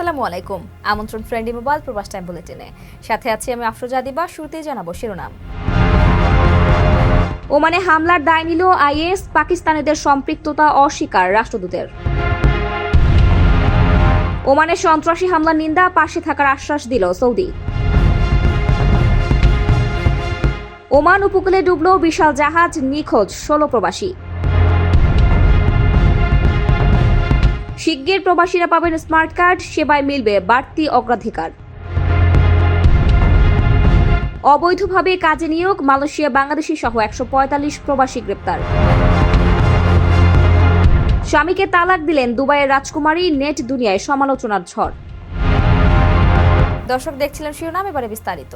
আসসালামু আলাইকুম। আমন্ত্রণ ফ্রেন্ডলি মোবাইল প্রবাস টাইম বুলেটিনে। সাথে আছি আমি আফরোজা দিবা। শুরুতেই জানাবো শিরোনাম। ওমানে হামলার দায় নিল আইএস, পাকিস্তানিদের সম্পৃক্ততা অস্বীকার রাষ্ট্রদূতের। ওমানে সন্ত্রাসী হামলার নিন্দা, পাশে থাকার আশ্বাস দিল সৌদি। ওমান উপকূলে ডুবল বিশাল জাহাজ, নিখোঁজ 16 প্রবাসী। শিগগির প্রবাসীরা পাবেন স্মার্ট কার্ড, সেবায় মিলবে বাড়তি অগ্রাধিকার। অবৈধভাবে কাজে নিয়োগ, মালয়েশিয়া বাংলাদেশি সহ 145 প্রবাসী গ্রেপ্তার। স্বামীকে তালাক দিলেন দুবাইয়ের রাজকুমারী, নেট দুনিয়ায় সমালোচনার ঝড়। দর্শক দেখছিলেন শিরোনাম, এবারে বিস্তারিত।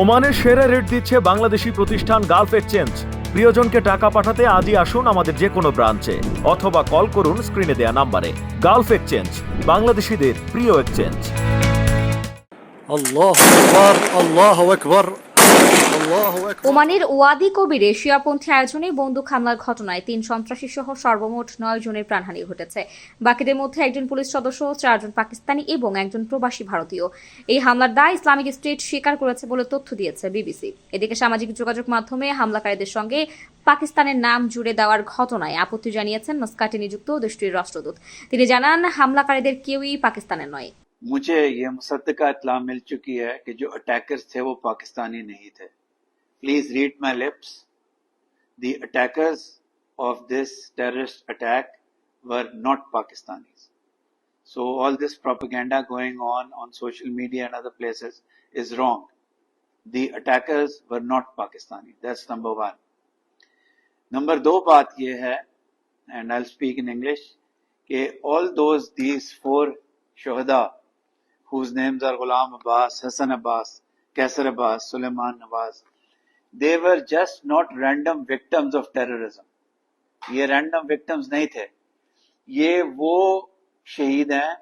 ওমানের সেরা রেট দিচ্ছে বাংলাদেশি প্রতিষ্ঠান গালফ এক্সচেঞ্জ। প্রিয়জনকে টাকা পাঠাতে আজই আসুন আমাদের যে কোনো ব্রাঞ্চে অথবা কল করুন স্ক্রিনে দেয়া নাম্বারে। গালফ এক্সচেঞ্জ, বাংলাদেশিদের প্রিয় এক্সচেঞ্জ। আল্লাহু আকবার, আল্লাহু আকবার। ওমানের ওয়াদি কবিরে শিয়াপন্থী আয়োজনে বন্দুক হামলার ঘটনায় 3 সন্ত্রাসী সহ সর্বমোট 9 জনের প্রাণহানি ঘটেছে। বাকিদের মধ্যে একজন পুলিশ সদস্য, 4 জন পাকিস্তানি এবং একজন প্রবাসী ভারতীয়। এই হামলার দায় ইসলামিক স্টেট স্বীকার করেছে বলে তথ্য দিয়েছে বিবিসি। এদিকে সামাজিক যোগাযোগ মাধ্যমে হামলাকারীদের সঙ্গে পাকিস্তানের নাম জুড়ে দেওয়ার ঘটনায় আপত্তি জানিয়েছেন মাস্কাটে নিযুক্ত দেশটির রাষ্ট্রদূত। তিনি জানান, হামলাকারীদের কেউই পাকিস্তানের নয়। मुझे ये मुसद्दका इत्तला मिल चुकी है कि जो अटैकर्स थे वो पाकिस्तानी नहीं थे। Please read my lips. The attackers of this terrorist attack were not Pakistanis. So all this propaganda going on social media and other places is wrong. The attackers were not Pakistani. That's number one. Number 2 बात ये है, and I'll speak in English, कि all these 4 shuhada whose names are Ghulam Abbas, Hassan Abbas, Kaisar Abbas, Suleiman Nawaz, they were just not random victims of terrorism. ये random victims नहीं थे, ये वो शहीद हैं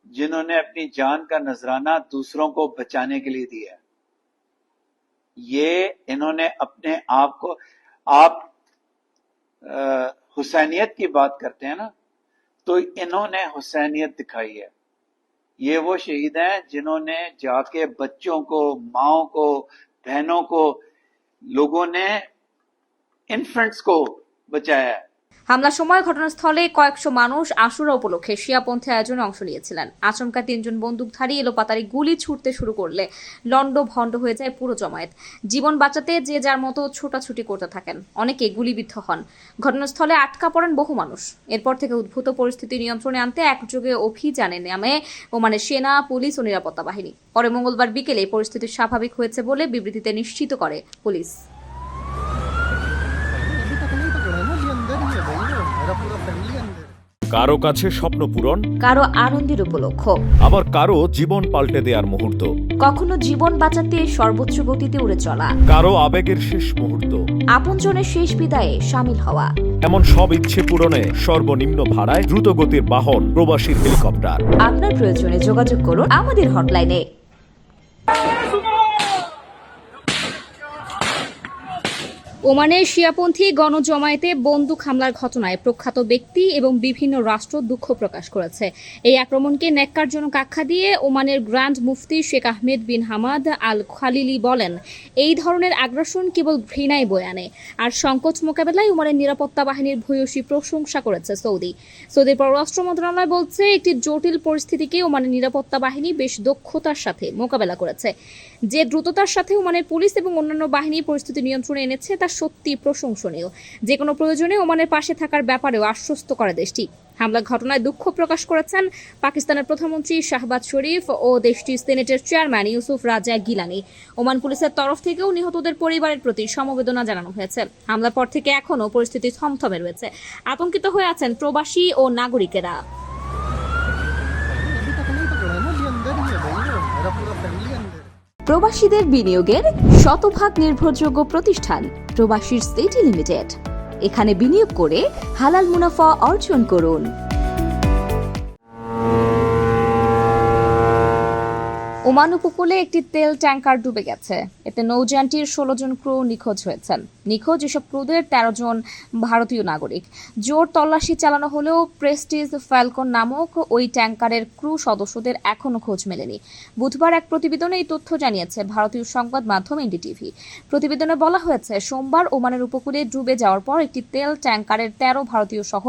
जिन्होंने अपनी जान का नजराना दूसरों को बचाने के लिए दिया। ये इन्होंने अपने आप को, आप हुसैनियत की बात करते हैं ना, तो इन्होंने हुसैनियत दिखाई है। ये वो शहीद हैं जिन्होंने जाके बच्चों को, माओं को, बहनों को, लोगों ने इन्फेंट्स को बचाया है। হামলার সময় ঘটনাস্থলে কয়েকশো মানুষ আশুরা উপলক্ষে শিয়াপন্থী আয়োজনে অংশ নিয়েছিলেন। আচমকা 3 জন বন্দুকধারী এলোপাতাড়ি গুলি ছুটতে শুরু করলে লন্ডভন্ড হয়ে যায় পুরো জমায়েত। জীবন বাঁচাতে যে যার মতো ছোটাছুটি করতে থাকেন, অনেকে গুলিবিদ্ধ হন। ঘটনাস্থলে আটকা পড়েন বহু মানুষ। এরপর থেকে উদ্ভূত পরিস্থিতি নিয়ন্ত্রণে আনতে একযোগে অভিযানে নামে ওমানের সেনা, পুলিশ ও নিরাপত্তা বাহিনী। পরে মঙ্গলবার বিকেলে পরিস্থিতি স্বাভাবিক হয়েছে বলে বিবৃতিতে নিশ্চিত করে পুলিশ। কারো কাছে স্বপ্ন পূরণ, কারো আনন্দের উপলক্ষ, আবার কারো জীবন পাল্টে দেওয়ার মুহূর্ত, কখনো জীবন বাঁচাতে সর্বোচ্চ গতিতে উড়ে চলা, কারো আবেগের শেষ মুহূর্ত, আপনজনের শেষ বিদায়ে শামিল হওয়া। এমন সব ইচ্ছে পূরণে সর্বনিম্ন ভাড়ায় দ্রুতগতির বাহন প্রবাসীর হেলিকপ্টার। আপনার প্রয়োজনে যোগাযোগ করুন আমাদের হটলাইনে। ওমানের শিয়াপন্থী গণজমায়েতে বন্দুক হামলার ঘটনায় প্রখ্যাত ব্যক্তি এবং বিভিন্ন রাষ্ট্র দুঃখ প্রকাশ করেছে। এই আক্রমণকে ন্যাক্কারজনক আখ্যা দিয়ে ওমানের grand mufti Sheikh Ahmed bin Hamad al Khalili বলেন, এই ধরনের আগ্রাসন কেবল ঘৃণায় বয়ে আনে। আর সংকট মোকাবেলায় ওমানের নিরাপত্তা বাহিনীর ভূয়সী প্রশংসা করেছে সৌদি। সৌদির পররাষ্ট্র মন্ত্রণালয় বলছে, একটি জটিল পরিস্থিতিকে ওমানের নিরাপত্তা বাহিনী বেশ দক্ষতার সাথে মোকাবেলা করেছে। যে দ্রুততার সাথে ওমানের পুলিশ এবং অন্যান্য বাহিনী পরিস্থিতি নিয়ন্ত্রণে এনেছে তা সত্যি প্রশংসনীয়। যে কোনো প্রয়োজনে ওমানের পাশে থাকার ব্যাপারেও আশ্বস্ত করে দেশটি। হামলার ঘটনায় দুঃখ প্রকাশ করেছেন পাকিস্তানের প্রধানমন্ত্রী শাহবাজ শরীফ ও দেশটির সিনেটের চেয়ারম্যান ইউসুফ রাজা গিলানি। ওমান পুলিশের তরফ থেকেও নিহতদের পরিবারের প্রতি সমবেদনা জানানো হয়েছে। হামলার পর থেকে এখনও পরিস্থিতি থমথমে রয়েছে। আতঙ্কিত হয়ে আছেন প্রবাসী ও নাগরিকেরা। প্রবাসীদের বিনিয়োগের শতভাগ নির্ভরযোগ্য প্রতিষ্ঠান প্রবাসীর সিটি লিমিটেড। এখানে বিনিয়োগ করে হালাল মুনাফা অর্জন করুন। ওমান উপকূলে একটি তেল ট্যাঙ্কার ডুবে গেছে। এতে নৌযানটির 16 জন ক্রু নিখোঁজ হয়েছেন। নিখোঁজ এসব ক্রুদের 13 জন ভারতীয় নাগরিক। জোর তল্লাশি চালানো হলেও প্রেস্টিজ ফ্যালকন নামক ওই ট্যাঙ্কারের ক্রু সদস্যদের এখনো খোঁজ মেলেনি। বুধবার এক প্রতিবেদনে এই তথ্য জানিয়েছে ভারতীয় সংবাদ মাধ্যম এনডিটিভি। প্রতিবেদনে বলা হয়েছে, সোমবার ওমানের উপকূলে ডুবে যাওয়ার পর একটি তেল ট্যাঙ্কারের 13 ভারতীয় সহ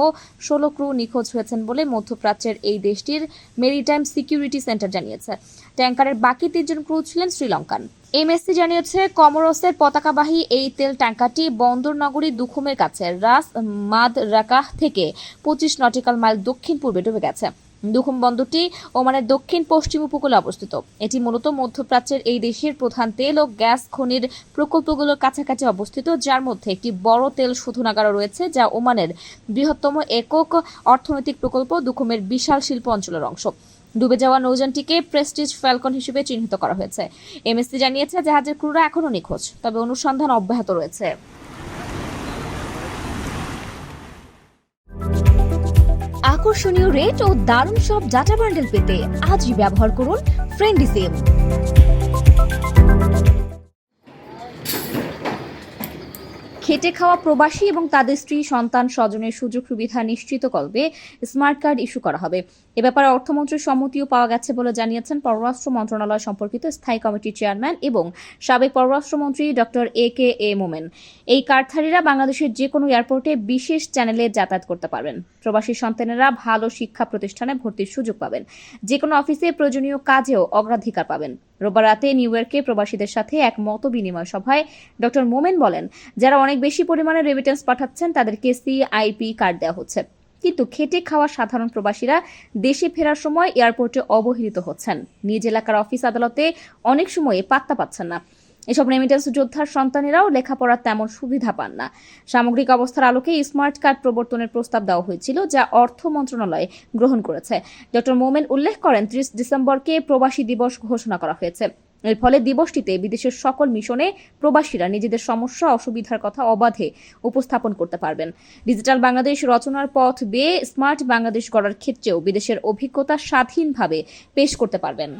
16 ক্রু নিখোঁজ হয়েছেন বলে মধ্যপ্রাচ্যের এই দেশটির মেরিটাইম সিকিউরিটি সেন্টার জানিয়েছে। ট্যাঙ্কারের বাকি 3 জন ক্রু ছিলেন শ্রীলঙ্কান। এমএসসি জানিয়েছে, কমোরসের পতাকাবাহী এই তেল ট্যাঙ্কারটি বন্দর নগরী দুখুমের কাছে রাস মাদরাকাহ থেকে 25 নটিক্যাল মাইল দক্ষিণ পূর্বে ডুবে গেছে। দুখুম বন্দরটি ওমানের দক্ষিণ পশ্চিম উপকূলে অবস্থিত। এটি মূলত মধ্যপ্রাচ্যের এই দেশের প্রধান তেল ও গ্যাস খনির প্রকল্পগুলোর কাছাকাছি অবস্থিত, যার মধ্যে একটি বড় তেল শোধনাগারও রয়েছে, যা ওমানের বৃহত্তম একক অর্থনৈতিক প্রকল্প দুখুমের বিশাল শিল্প অঞ্চলের অংশ। ডুবে যাওয়া নৌযানটিকে প্রেস্টিজ ফ্যালকন হিসেবে চিহ্নিত করা হয়েছে। এমএসসি জানিয়েছে, জাহাজের ক্রুরা এখনো নিখোঁজ, তবে অনুসন্ধান অব্যাহত রয়েছে। আকর্ষণীয় রেট ও দারুণ সব ডাটা বান্ডেল পেতে আজই ব্যবহার করুন ফ্রেন্ডলি সিম। খেটে খাওয়া প্রবাসী এবং তাদের স্ত্রী সন্তান স্বজনের সুযোগ সুবিধা নিশ্চিত করবে স্মার্ট কার্ড ইস্যু করা হবে। এ ব্যাপারে অর্থমন্ত্রীর সম্মতিও পাওয়া গেছে বলে জানিয়েছেন পররাষ্ট্র মন্ত্রণালয় সম্পর্কিত স্থায়ী কমিটির চেয়ারম্যান এবং সাবেক পররাষ্ট্রমন্ত্রী ডক্টর এ মোমেন। এই কার্ডধারীরা বাংলাদেশের যে কোনো এয়ারপোর্টে বিশেষ চ্যানেলে যাতায়াত করতে পারবেন। প্রবাসী সন্তানেরা ভালো শিক্ষা প্রতিষ্ঠানে ভর্তির সুযোগ পাবেন। যে কোনো অফিসে প্রয়োজনীয় কাজেও অগ্রাধিকার পাবেন। রোববার রাতে নিউ ইয়র্কে প্রবাসীদের সাথে এক মত বিনিময় সভায় ডক্টর মোমেন বলেন, যারা অনেক বেশি পরিমাণে রেমিটেন্স পাঠাচ্ছেন তাদেরকে সিআইপি কার্ড দেওয়া হচ্ছে, কিন্তু খেটে খাওয়া সাধারণ প্রবাসীরা দেশে ফেরার সময় এয়ারপোর্টে অবহেলিত হচ্ছেন। নিজ এলাকার অফিস আদালতে অনেক সময় পাত্তা পাচ্ছেন না। এসব রেমিটেন্স যোদ্ধার সন্তানেরাও লেখাপড়ার তেমন সুবিধা পান না। সামগ্রিক অবস্থার আলোকে স্মার্ট কার্ড প্রবর্তনের প্রস্তাব দেওয়া হয়েছিল, যা অর্থ মন্ত্রণালয় গ্রহণ করেছে। ডক্টর মোমেন উল্লেখ করেন, 30 ডিসেম্বরকে প্রবাসী দিবস ঘোষণা করা হয়েছে। এর ফলে দিবসটিতে বিদেশের সকল মিশনে প্রবাসীরা নিজেদের সমস্যা অসুবিধার কথা অবাধে উপস্থাপন করতে পারবেন। ডিজিটাল বাংলাদেশ রচনার পথ বেয়ে স্মার্ট বাংলাদেশ গড়ার ক্ষেত্রেও বিদেশের অভিজ্ঞতা স্বাধীনভাবে পেশ করতে পারবেন।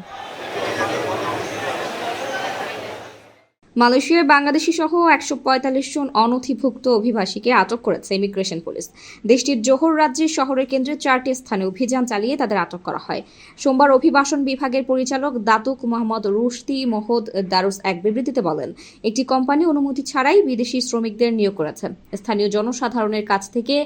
মালয়েশিয়ায় বাংলাদেশি সহ 145 জন অনথিভুক্ত অভিবাসীকে আটক করেছে ইমিগ্রেশন পুলিশ। দেশটির জোহর রাজ্যের শহরের কেন্দ্রে 4টি স্থানে অভিযান চালিয়ে তাদের আটক করা হয়। সোমবার অভিবাসন বিভাগের পরিচালক দাতুক মোহাম্মদ রুশদি মোহদ দারুস এক বিবৃতিতে বলেন, একটি কোম্পানি অনুমতি ছাড়াই বিদেশি শ্রমিকদের নিয়োগ করেছে। স্থানীয় জনসাধারণের কাছ থেকে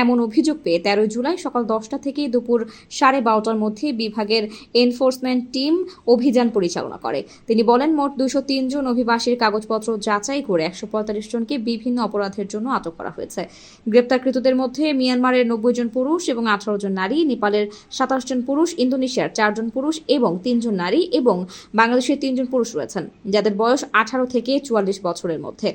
এমন অভিযোগ পেয়ে 13 জুলাই সকাল 10টা থেকে দুপুর 12:30টার মধ্যে বিভাগের এনফোর্সমেন্ট টিম অভিযান পরিচালনা করে। তিনি বলেন, মোট 203 জন অভিবাসীর কাগজপত্র যাচাই করে 145 জনকে বিভিন্ন অপরাধের জন্য আটক করা হয়েছে। গ্রেপ্তারকৃতদের মধ্যে মিয়ানমারের 90 জন পুরুষ এবং 18 জন নারী, নেপালের 27 জন পুরুষ, ইন্দোনেশিয়ার 4 জন পুরুষ এবং 3 জন নারী এবং বাংলাদেশের 3 জন পুরুষ রয়েছেন, যাদের বয়স 18 থেকে 44 বছরের মধ্যে।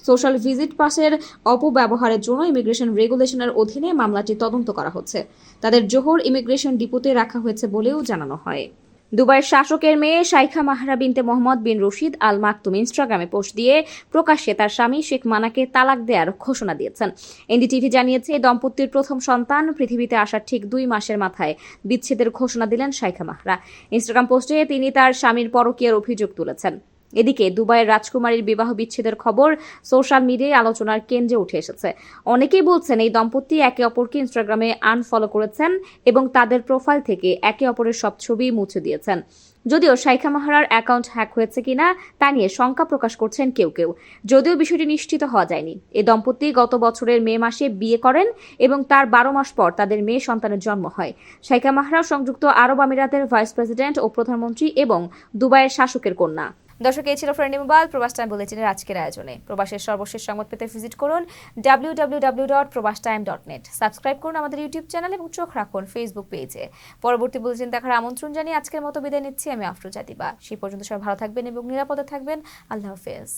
সোশ্যাল ভিজিট পাসের অপব্যবহারের জন্য ইমিগ্রেশন রেগুলেশনের অধীনে মামলাটি তদন্ত করা হচ্ছে। তাদের জোহর ইমিগ্রেশন ডিপোতে রাখা হয়েছে বলেও জানানো হয়। দুবাইয়ের শাসকের মেয়ে শাইখা মাহরা বিনতে মোহাম্মদ বিন রশিদ আল মাকতুম ইনস্টাগ্রামে পোস্ট দিয়ে প্রকাশ্যে তার স্বামী শেখ মানাকে তালাক দেওয়ার ঘোষণা দিয়েছেন। এনডিটিভি জানিয়েছে, দম্পতির প্রথম সন্তান পৃথিবীতে আসার ঠিক 2 মাসের মাথায় বিচ্ছেদের ঘোষণা দিলেন শাইখা মাহরা। ইনস্টাগ্রাম পোস্টে তিনি তার স্বামীর পরকীয়ার অভিযোগ তুলেছেন। এদিকে দুবাইয়ের রাজকুমারীর বিবাহ বিচ্ছেদের খবর সোশ্যাল মিডিয়ায় আলোচনার কেন্দ্রে উঠে এসেছে। অনেকেই বলছেন, এই দম্পতি একে অপরকে ইনস্টাগ্রামে আনফলো করেছেন এবং তাদের প্রোফাইল থেকে একে অপরের সব ছবি মুছে দিয়েছেন। যদিও শাইখা মাহরার অ্যাকাউন্ট হ্যাক হয়েছে কিনা তা নিয়ে শঙ্কা প্রকাশ করছেন কেউ কেউ, যদিও বিষয়টি নিশ্চিত হওয়া যায়নি। এই দম্পতি গত বছরের মে মাসে বিয়ে করেন এবং তার 12 মাস পর তাদের মেয়ে সন্তানের জন্ম হয়। শাইখা মাহরা সংযুক্ত আরব আমিরাতের ভাইস প্রেসিডেন্ট ও প্রধানমন্ত্রী এবং দুবাইয়ের শাসকের কন্যা। দর্শক, এই ছিল ফ্রেন্ডলি মোবাইল প্রবাস টাইম বুলেটিনের আজকের আয়োজনে। প্রবাসের সর্বশেষ সংবাদ পেতে ভিজিট করুন www.probastime.net। সাবস্ক্রাইব করুন আমাদের ইউটিউব চ্যানেল এবং চোখ রাখুন ফেসবুক পেজে। পরবর্তী বুলেটিন দেখার আমন্ত্রণ জানিয়ে আজকের মতো বিদায় নিচ্ছি আমি আফরোজা দিবা। সেই পর্যন্ত সবাই ভালো থাকবেন এবং নিরাপদে থাকবেন। আল্লাহ হাফেজ।